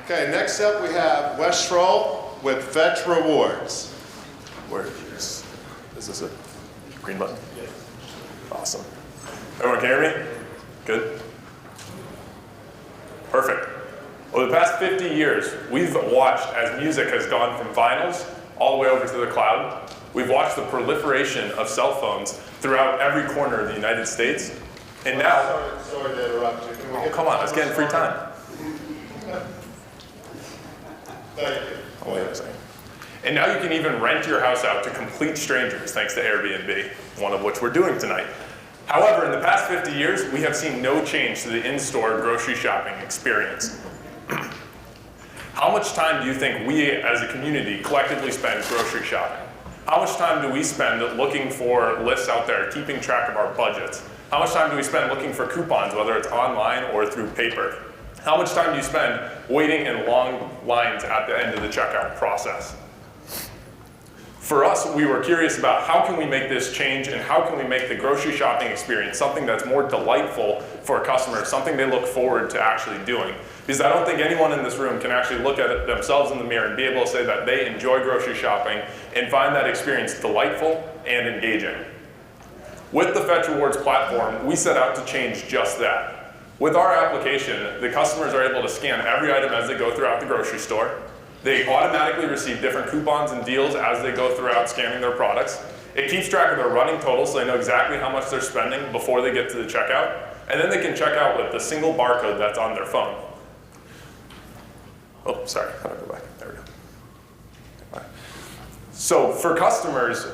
Okay, next up we have Wes Schroll with Fetch Rewards. Where is this it? Green button? Yeah. Awesome. Everyone can hear me? Good? Perfect. Over the past 50 years, we've watched as music has gone from vinyls all the way over to the cloud. We've watched the proliferation of cell phones throughout every corner of the United States. And now, sorry to interrupt you. Can we get come on, let's get in free time. Thank you. Oh, wait a second. And now you can even rent your house out to complete strangers thanks to Airbnb, one of which we're doing tonight. However, in the past 50 years, we have seen no change to the in-store grocery shopping experience. How much time do you think we as a community collectively spend grocery shopping? How much time do we spend looking for lists out there, keeping track of our budgets? How much time do we spend looking for coupons, whether it's online or through paper? How much time do you spend waiting in long lines at the end of the checkout process? For us, we were curious about how can we make this change and how can we make the grocery shopping experience something that's more delightful for customers, something they look forward to actually doing. Because I don't think anyone in this room can actually look at it themselves in the mirror and be able to say that they enjoy grocery shopping and find that experience delightful and engaging. With the Fetch Rewards platform, we set out to change just that. With our application, the customers are able to scan every item as they go throughout the grocery store. They automatically receive different coupons and deals as they go throughout scanning their products. It keeps track of their running total so they know exactly how much they're spending before they get to the checkout. And then they can check out with the single barcode that's on their phone. Oh, sorry, how do I go back? There we go. So for customers,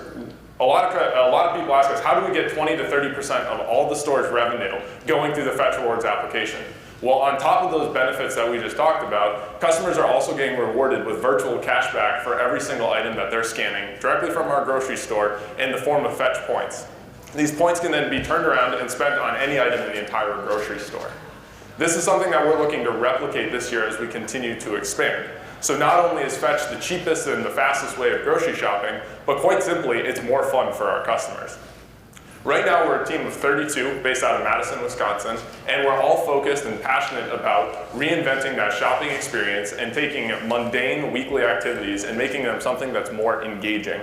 a lot of people ask us, how do we get 20 to 30% of all the store's revenue going through the Fetch Rewards application? Well, on top of those benefits that we just talked about, customers are also getting rewarded with virtual cashback for every single item that they're scanning directly from our grocery store in the form of Fetch points. These points can then be turned around and spent on any item in the entire grocery store. This is something that we're looking to replicate this year as we continue to expand. So not only is Fetch the cheapest and the fastest way of grocery shopping, but quite simply, it's more fun for our customers. Right now, we're a team of 32 based out of Madison, Wisconsin, and we're all focused and passionate about reinventing that shopping experience and taking mundane weekly activities and making them something that's more engaging.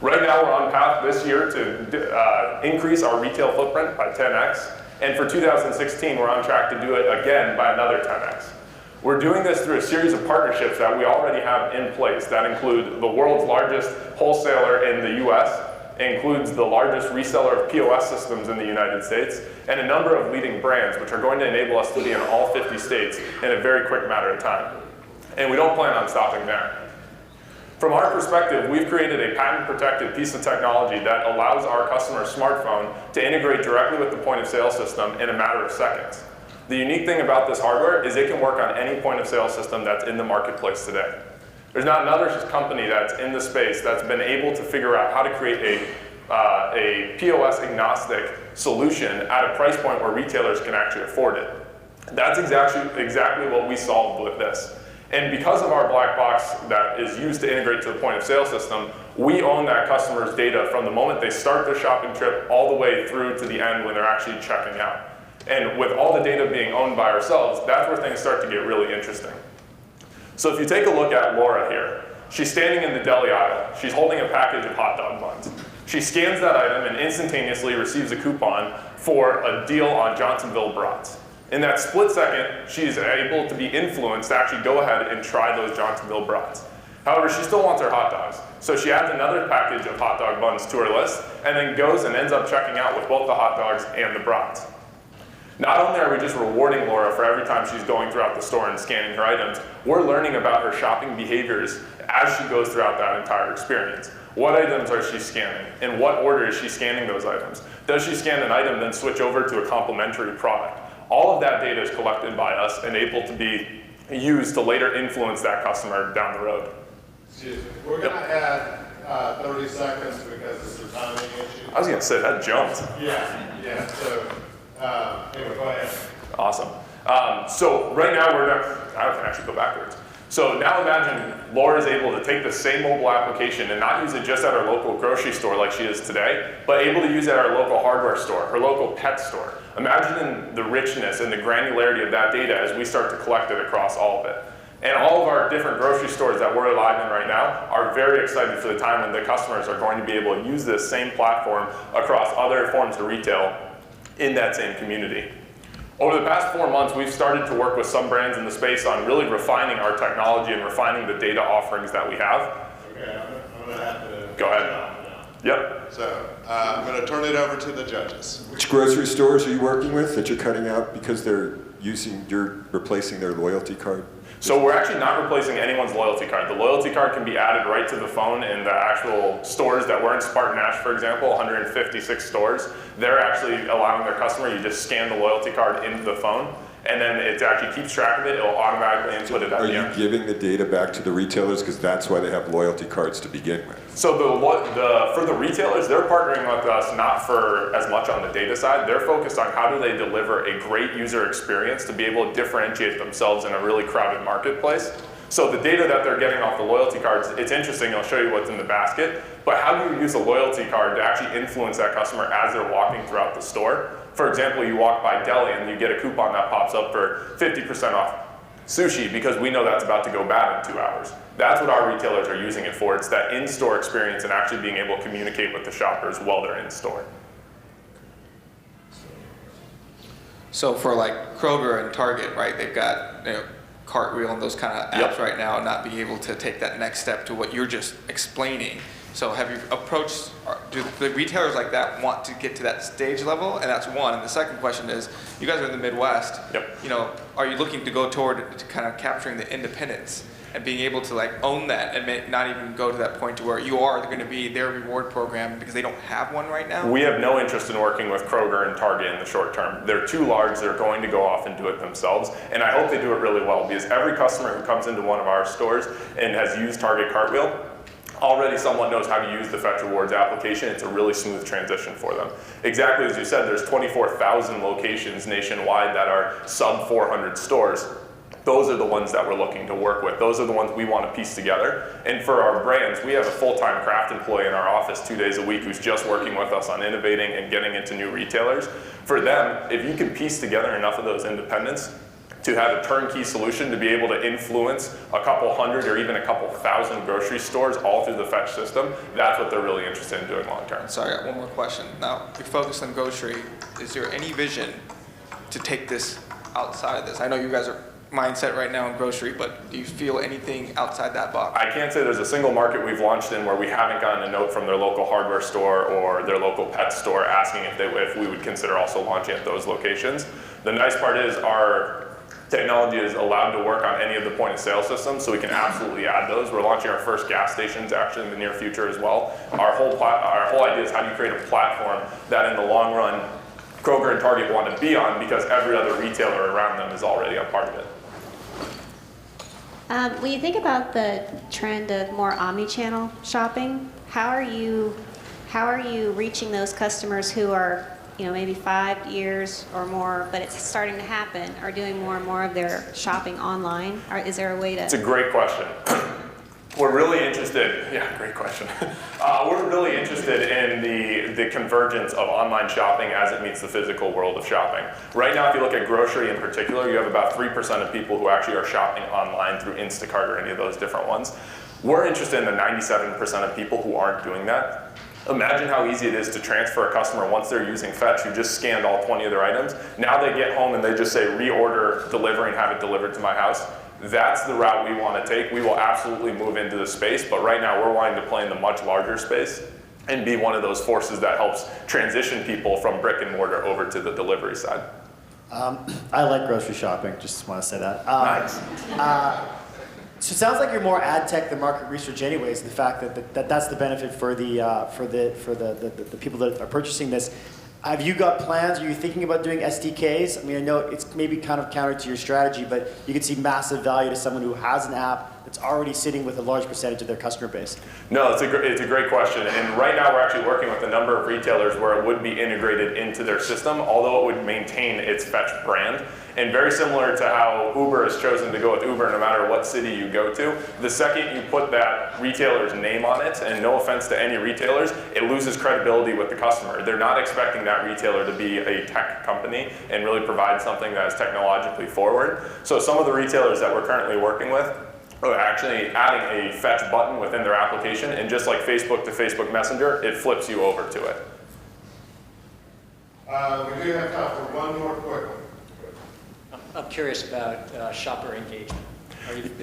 Right now, we're on path this year to increase our retail footprint by 10x, and for 2016, we're on track to do it again by another 10x. We're doing this through a series of partnerships that we already have in place that include the world's largest wholesaler in the US, includes the largest reseller of POS systems in the United States, and a number of leading brands, which are going to enable us to be in all 50 states in a very quick matter of time. And we don't plan on stopping there. From our perspective, we've created a patent-protected piece of technology that allows our customer's smartphone to integrate directly with the point-of-sale system in a matter of seconds. The unique thing about this hardware is it can work on any point-of-sale system that's in the marketplace today. There's not another company that's in the space that's been able to figure out how to create a POS-agnostic solution at a price point where retailers can actually afford it. That's exactly what we solved with this. And because of our black box that is used to integrate to the point-of-sale system, we own that customer's data from the moment they start their shopping trip all the way through to the end when they're actually checking out. And with all the data being owned by ourselves, that's where things start to get really interesting. So if you take a look at Laura here, she's standing in the deli aisle. She's holding a package of hot dog buns. She scans that item and instantaneously receives a coupon for a deal on Johnsonville brats. In that split second, she's able to be influenced to actually go ahead and try those Johnsonville brats. However, she still wants her hot dogs. So she adds another package of hot dog buns to her list and then goes and ends up checking out with both the hot dogs and the brats. Not only are we just rewarding Laura for every time she's going throughout the store and scanning her items, we're learning about her shopping behaviors as she goes throughout that entire experience. What items are she scanning? In what order is she scanning those items? Does she scan an item then switch over to a complementary product? All of that data is collected by us and able to be used to later influence that customer down the road. Excuse me. We're going to add 30 seconds because it's a timing issue. I was going to say, that jumped. Yeah. So anyway, go ahead. Awesome. So right now I can actually go backwards. So now imagine Laura is able to take the same mobile application and not use it just at her local grocery store like she is today, but able to use it at her local hardware store, her local pet store. Imagine the richness and the granularity of that data as we start to collect it across all of it. And all of our different grocery stores that we're live in right now are very excited for the time when the customers are going to be able to use this same platform across other forms of retail in that same community. Over the past 4 months, we've started to work with some brands in the space on really refining our technology and refining the data offerings that we have. Okay, I'm going to have to go ahead. Yep. So I'm going to turn it over to the judges. Which grocery stores are you working with that you're cutting out because you're replacing their loyalty card? So we're actually not replacing anyone's loyalty card. The loyalty card can be added right to the phone in the actual stores that we're in. Spartan Ash, for example, 156 stores. They're actually allowing their customer, you just scan the loyalty card into the phone, and then it actually keeps track of it. It'll automatically input it at the end. Are you giving the data back to the retailers? Because that's why they have loyalty cards to begin with. So for the retailers, they're partnering with us not for as much on the data side. They're focused on how do they deliver a great user experience to be able to differentiate themselves in a really crowded marketplace. So the data that they're getting off the loyalty cards, it's interesting, I'll show you what's in the basket, but how do you use a loyalty card to actually influence that customer as they're walking throughout the store? For example, you walk by deli and you get a coupon that pops up for 50% off sushi because we know that's about to go bad in 2 hours. That's what our retailers are using it for. It's that in-store experience and actually being able to communicate with the shoppers while they're in store. So for like Kroger and Target, right, they've got Cartwheel and those kind of apps right now, not being able to take that next step to what you're just explaining. So have you approached, do the retailers like that want to get to that stage level? And that's one. And the second question is, you guys are in the Midwest. Yep. Are you looking to go toward to kind of capturing the independence and being able to like own that and not even go to that point to where you are going to be their reward program because they don't have one right now? We have no interest in working with Kroger and Target in the short term. They're too large, they're going to go off and do it themselves. And I hope they do it really well because every customer who comes into one of our stores and has used Target Cartwheel already somewhat knows how to use the Fetch Rewards application. It's a really smooth transition for them. Exactly as you said, there's 24,000 locations nationwide that are sub 400 stores. Those are the ones that we're looking to work with. Those are the ones we want to piece together. And for our brands, we have a full-time craft employee in our office 2 days a week who's just working with us on innovating and getting into new retailers. For them, if you can piece together enough of those independents to have a turnkey solution to be able to influence a couple hundred or even a couple thousand grocery stores all through the Fetch system, that's what they're really interested in doing long term. So I got one more question. Now, you're focused on grocery. Is there any vision to take this outside of this? I know you guys are mindset right now in grocery, but do you feel anything outside that box? I can't say there's a single market we've launched in where we haven't gotten a note from their local hardware store or their local pet store asking if we would consider also launching at those locations. The nice part is our technology is allowed to work on any of the point of sale systems, so we can absolutely add those. We're launching our first gas stations actually in the near future as well. Our whole idea is how do you create a platform that in the long run Kroger and Target want to be on because every other retailer around them is already a part of it. When you think about the trend of more omni-channel shopping, how are you reaching those customers who are, maybe 5 years or more, but it's starting to happen, are doing more and more of their shopping online? Or is there a way to? It's a great question. We're really interested, great question. We're really interested in the convergence of online shopping as it meets the physical world of shopping. Right now, if you look at grocery in particular, you have about 3% of people who actually are shopping online through Instacart or any of those different ones. We're interested in the 97% of people who aren't doing that. Imagine how easy it is to transfer a customer once they're using Fetch, who just scanned all 20 of their items. Now they get home and they just say reorder, deliver, and have it delivered to my house. That's the route we want to take. We will absolutely move into the space, but right now we're wanting to play in the much larger space and be one of those forces that helps transition people from brick and mortar over to the delivery side. I like grocery shopping, just want to say that. Nice. So it sounds like you're more ad tech than market research anyways, the fact that that's the benefit for the people that are purchasing this. Have you got plans? Are you thinking about doing SDKs? I mean, I know it's maybe kind of counter to your strategy, but you can see massive value to someone who has an app that's already sitting with a large percentage of their customer base? No, it's a great question. And right now we're actually working with a number of retailers where it would be integrated into their system, although it would maintain its Fetch brand. And very similar to how Uber has chosen to go with Uber no matter what city you go to, the second you put that retailer's name on it, and no offense to any retailers, it loses credibility with the customer. They're not expecting that retailer to be a tech company and really provide something that is technologically forward. So some of the retailers that we're currently working with are actually adding a Fetch button within their application, and just like Facebook to Facebook Messenger, it flips you over to it. We do have time for one more quick one. I'm curious about shopper engagement.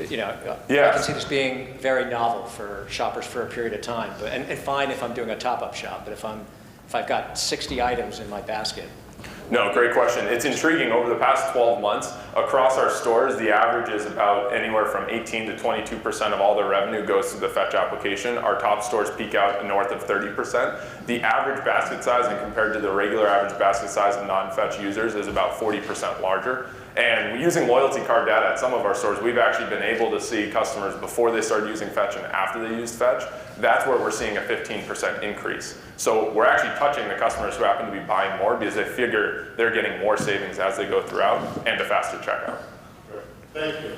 Yeah. I can see this being very novel for shoppers for a period of time, and fine if I'm doing a top-up shop, but if I've got 60 items in my basket. No, great question. It's intriguing. Over the past 12 months, across our stores, the average is about anywhere from 18 to 22% of all their revenue goes to the Fetch application. Our top stores peak out north of 30%. The average basket size, and compared to the regular average basket size of non-Fetch users, is about 40% larger. And using loyalty card data at some of our stores, we've actually been able to see customers before they started using Fetch and after they used Fetch. That's where we're seeing a 15% increase. So we're actually touching the customers who happen to be buying more because they figure they're getting more savings as they go throughout and a faster checkout. Thank you.